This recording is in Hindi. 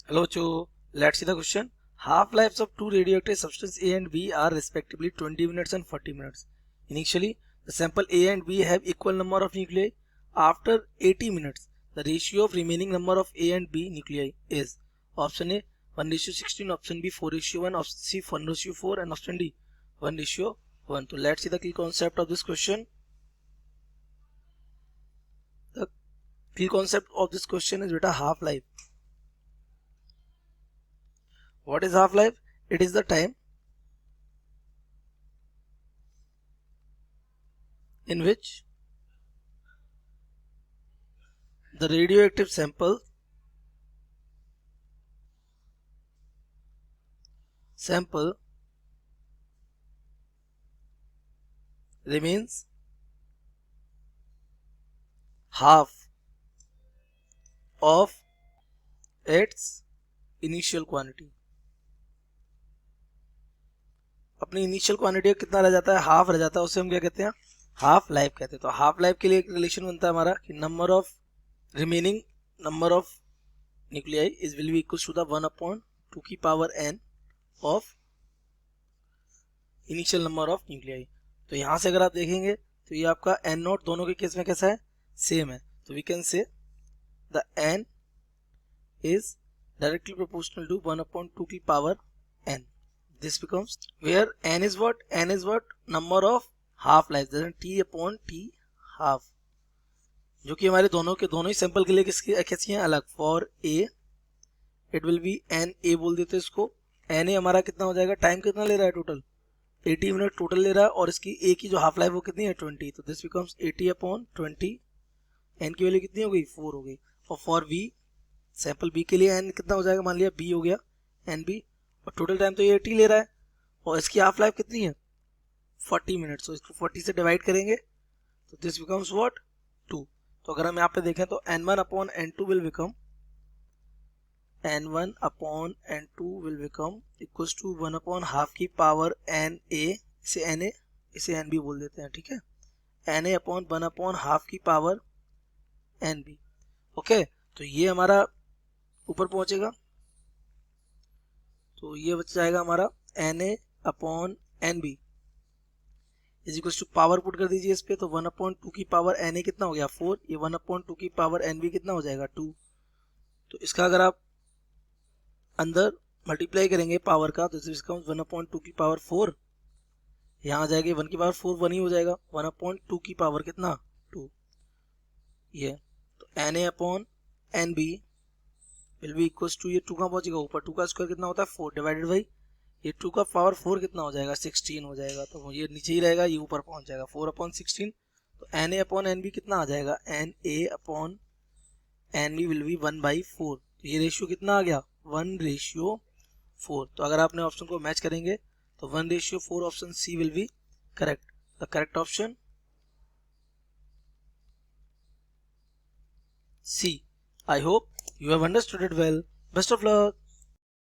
Hello, Joe. Let's see the question. Half-lives of two radioactive substances A and B are respectively 20 minutes and 40 minutes. Initially, the sample A and B have equal number of nuclei. After 80 minutes, the ratio of remaining number of A and B nuclei is option A 1:16, option B 4:1, option C 1:4, and option D 1:1. So let's see the key concept of this question. The key concept of this question is beta half-life. What is half-life? It is the time in which the radioactive sample remains half of its initial quantity. अपनी इनिशियल क्वांटिटी कितना रह जाता है, हाफ रह जाता है, उसे हम क्या कहते हैं, हाफ लाइफ कहते हैं. तो हाफ लाइफ के लिए एक रिलेशन बनता है हमारा कि number of remaining number of nuclei is will be equal to the 1/2 की power n of initial number of nuclei. तो यहाँ से अगर आप देखेंगे तो ये आपका n नॉट दोनों के केस में कैसा है, सेम है. तो we can say the n is directly proportional to 1/2 की power n. This becomes where n is what? N is what? Number of half lives. Then t/t half. जो कि हमारे दोनों के दोनों ही सैंपल के लिए किसकी कैसी हैं, अलग. For a it will be na बोल देते हैं इसको. na हमारा कितना हो जाएगा, टाइम कितना ले रहा है टोटल, 80 मिनट टोटल ले रहा है, और इसकी a की जो हाफ लाइफ वो कितनी है, 20. तो दिस बिकम्स 80/20. n की वैल्यू कितनी हो गई, 4 हो गई. और फॉर v सैंपल बी के लिए n कितना हो जाएगा, मान लिया b हो गया एन बी, और टोटल टाइम तो ये 80 ले रहा है, और इसकी हाफ लाइफ कितनी है, 40 मिनट्स. तो इसको 40 से डिवाइड करेंगे तो दिस बिकम्स व्हाट, 2. तो अगर हम यहाँ पे देखें तो n1/n2 will become equals to 1/2 की पावर n a, इसे n a इसे n b बोल देते हैं, ठीक है. na/1/2 की पावर n b. ओके, तो ये हमारा ऊपर पहुंचेगा, तो ये बच जाएगा हमारा na/nb is equal to power put कर दीजिए इस पे, तो 1/2 की पावर na कितना हो गया, 4. ये 1/2 की पावर nb कितना हो जाएगा, 2. तो इसका अगर आप अंदर मल्टीप्लाई करेंगे पावर का तो दिस बिकम्स 1/2 की पावर 4. यहाँ आ जाएगी 1 की पावर 4 1 ही हो जाएगा, 1/2 की पावर कितना, 2. ये तो na/nb will be equals to, ये 2 कहाँ पहुंचेगा ऊपर, 2 का स्क्वायर कितना होता है, 4 डिवाइडेड बाई ये 2 का पावर 4 कितना हो जाएगा, 16 हो जाएगा. तो ये नीचे ही रहेगा, ये ऊपर पहुंच जाएगा 4/16. तो na/nb कितना आ जाएगा, na/nb विल बी 1/4. तो ये रेशियो कितना आ गया, 1:4. तो अगर आपने ऑप्शन को मैच करेंगे तो 1:4 option C will be correct. The correct option C. I hope you have understood it well. Best of luck.